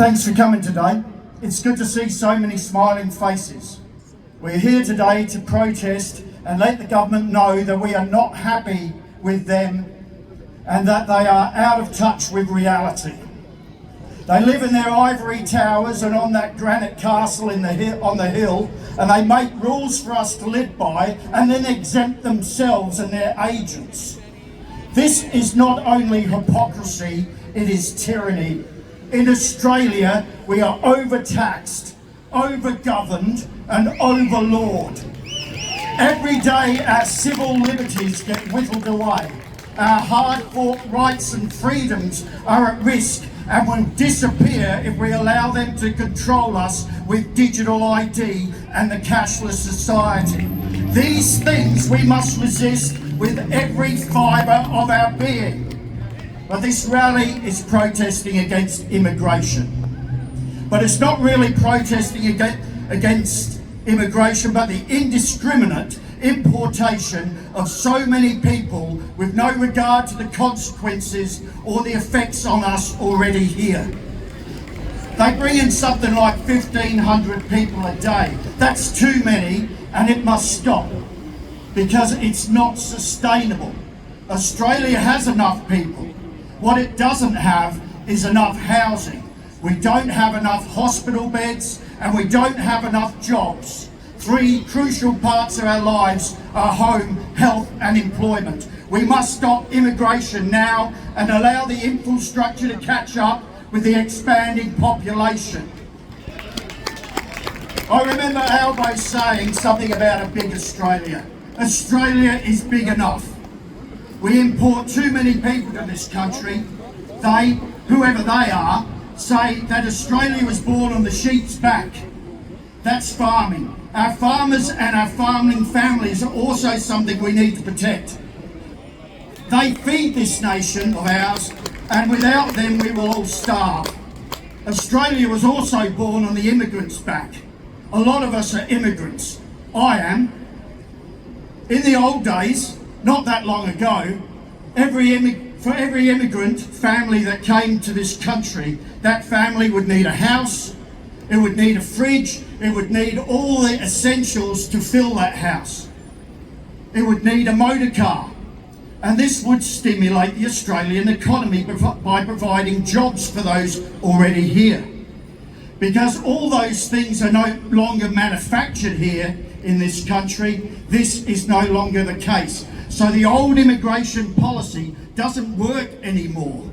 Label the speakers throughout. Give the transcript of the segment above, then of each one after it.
Speaker 1: Thanks for coming today. It's good to see so many smiling faces. We're here today to protest and let the government know that we are not happy with them and that they are out of touch with reality. They live in their ivory towers and on that granite castle on the hill, and they make rules for us to live by and then exempt themselves and their agents. This is not only hypocrisy, it is tyranny. In Australia, we are overtaxed, overgoverned and overlawed. Every day our civil liberties get whittled away. Our hard-fought rights and freedoms are at risk and will disappear if we allow them to control us with digital ID and the cashless society. These things we must resist with every fibre of our being. But this rally is protesting against immigration. But it's not really protesting against immigration, but the indiscriminate importation of so many people with no regard to the consequences or the effects on us already here. They bring in something like 1,500 people a day. That's too many, and it must stop because it's not sustainable. Australia has enough people. What it doesn't have is enough housing. We don't have enough hospital beds and we don't have enough jobs. Three crucial parts of our lives are home, health and employment. We must stop immigration now and allow the infrastructure to catch up with the expanding population. I remember Albo saying something about a big Australia. Australia is big enough. We import too many people to this country. They, whoever they are, say that Australia was born on the sheep's back. That's farming. Our farmers and our farming families are also something we need to protect. They feed this nation of ours, and without them we will all starve. Australia was also born on the immigrant's back. A lot of us are immigrants. I am. In the old days, not that long ago, for every immigrant family that came to this country, that family would need a house, it would need a fridge, it would need all the essentials to fill that house. It would need a motor car. And this would stimulate the Australian economy by providing jobs for those already here. Because all those things are no longer manufactured here in this country, this is no longer the case. So the old immigration policy doesn't work anymore.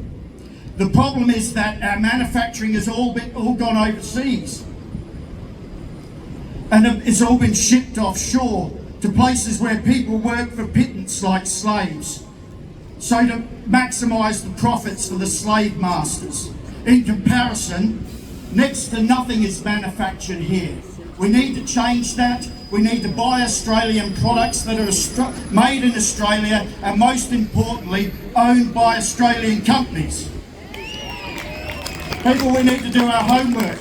Speaker 1: The problem is that our manufacturing has all gone overseas. And it's all been shipped offshore to places where people work for pittance like slaves. So to maximise the profits for the slave masters. In comparison, next to nothing is manufactured here. We need to change that. We need to buy Australian products that are made in Australia and, most importantly, owned by Australian companies. People, we need to do our homework.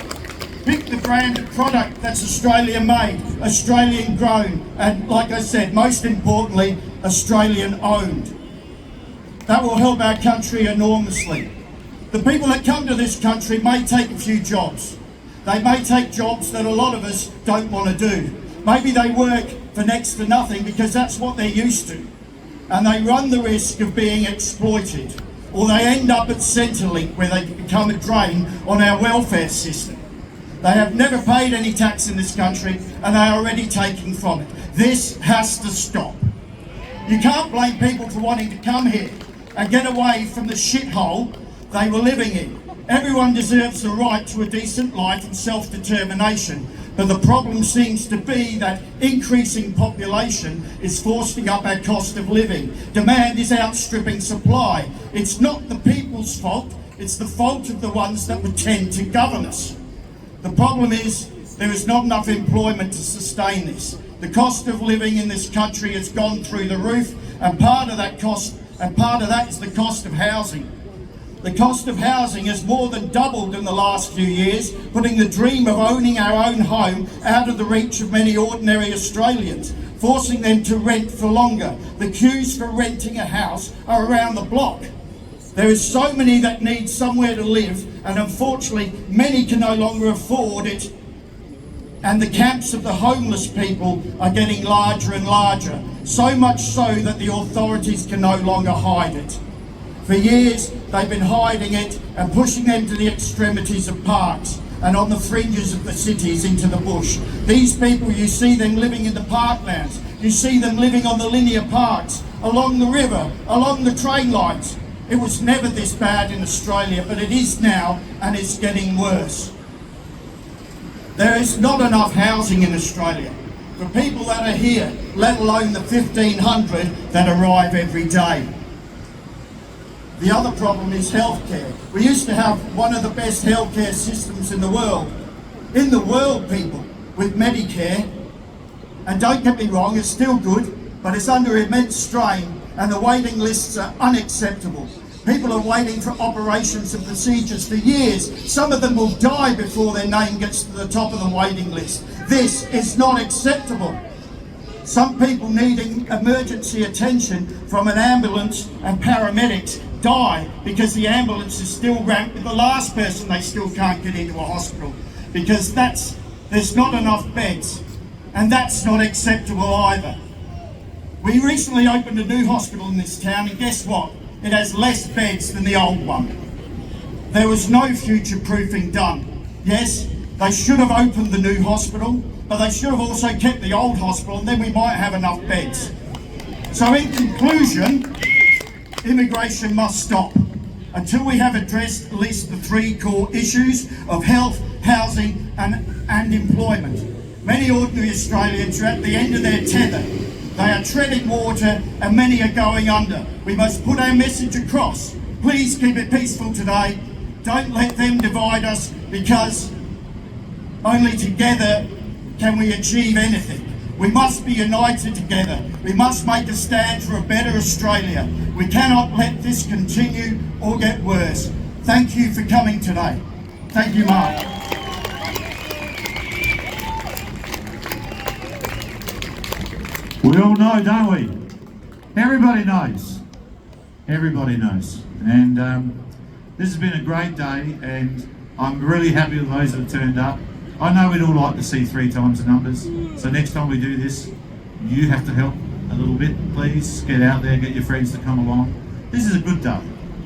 Speaker 1: Pick the branded product that's Australian made, Australian grown, and like I said, most importantly, Australian owned. That will help our country enormously. The people that come to this country may take a few jobs. They may take jobs that a lot of us don't want to do. Maybe they work for next to nothing because that's what they're used to. And they run the risk of being exploited. Or they end up at Centrelink where they become a drain on our welfare system. They have never paid any tax in this country and they are already taking from it. This has to stop. You can't blame people for wanting to come here and get away from the shithole they were living in. Everyone deserves the right to a decent life and self-determination, but the problem seems to be that increasing population is forcing up our cost of living. Demand is outstripping supply. It's not the people's fault, it's the fault of the ones that pretend to govern us. The problem is there is not enough employment to sustain this. The cost of living in this country has gone through the roof, and part of that is the cost of housing. The cost of housing has more than doubled in the last few years, putting the dream of owning our own home out of the reach of many ordinary Australians, forcing them to rent for longer. The queues for renting a house are around the block. There is so many that need somewhere to live, and unfortunately many can no longer afford it, and the camps of the homeless people are getting larger and larger, so much so that the authorities can no longer hide it. For years they've been hiding it and pushing them to the extremities of parks and on the fringes of the cities into the bush. These people, you see them living in the parklands, you see them living on the linear parks, along the river, along the train lines. It was never this bad in Australia, but it is now, and it's getting worse. There is not enough housing in Australia for people that are here, let alone the 1,500 that arrive every day. The other problem is healthcare. We used to have one of the best healthcare systems in the world. In the world, people, with Medicare. And don't get me wrong, it's still good, but it's under immense strain and the waiting lists are unacceptable. People are waiting for operations and procedures for years. Some of them will die before their name gets to the top of the waiting list. This is not acceptable. Some people needing emergency attention from an ambulance and paramedics die because the ambulance is still ramped with the last person they still can't get into a hospital because there's not enough beds, and that's not acceptable either. We recently opened a new hospital in this town, and guess what? It has less beds than the old one. There was no future proofing done. Yes, they should have opened the new hospital, but they should have also kept the old hospital, and then we might have enough beds. So in conclusion, immigration must stop until we have addressed at least the three core issues of health, housing and employment. Many ordinary Australians are at the end of their tether. They are treading water and many are going under. We must put our message across. Please keep it peaceful today. Don't let them divide us, because only together can we achieve anything. We must be united together. We must make a stand for a better Australia. We cannot let this continue or get worse. Thank you for coming today. Thank you, Mark.
Speaker 2: We all know, don't we? Everybody knows. Everybody knows. And this has been a great day, and I'm really happy with those that have turned up. I know we'd all like to see 3 times the numbers, so next time we do this, you have to help a little bit. Please get out there, get your friends to come along. This is a good day.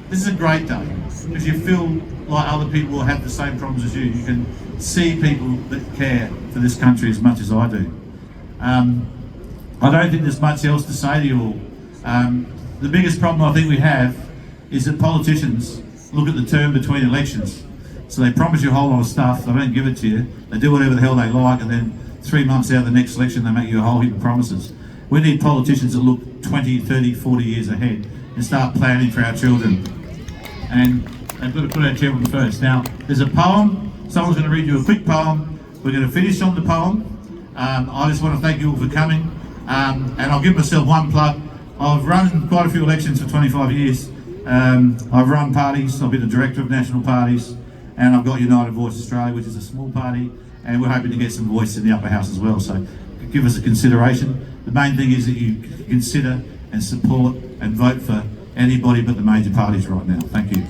Speaker 2: This is a great day, because you feel like other people will have the same problems as you. You can see people that care for this country as much as I do. I don't think there's much else to say to you all. The biggest problem I think we have is that politicians look at the term between elections. So they promise you a whole lot of stuff, they don't give it to you, they do whatever the hell they like, and then 3 months out of the next election they make you a whole heap of promises. We need politicians that look 20, 30, 40 years ahead and start planning for our children. And they've got to put our children first. Now, there's a poem, someone's going to read you a quick poem. We're going to finish on the poem. I just want to thank you all for coming. And I'll give myself one plug. I've run quite a few elections for 25 years. I've run parties, I've been a director of national parties, and I've got United Voice Australia, which is a small party, and we're hoping to get some voice in the upper house as well, so give us a consideration. The main thing is that you consider and support and vote for anybody but the major parties right now. Thank you.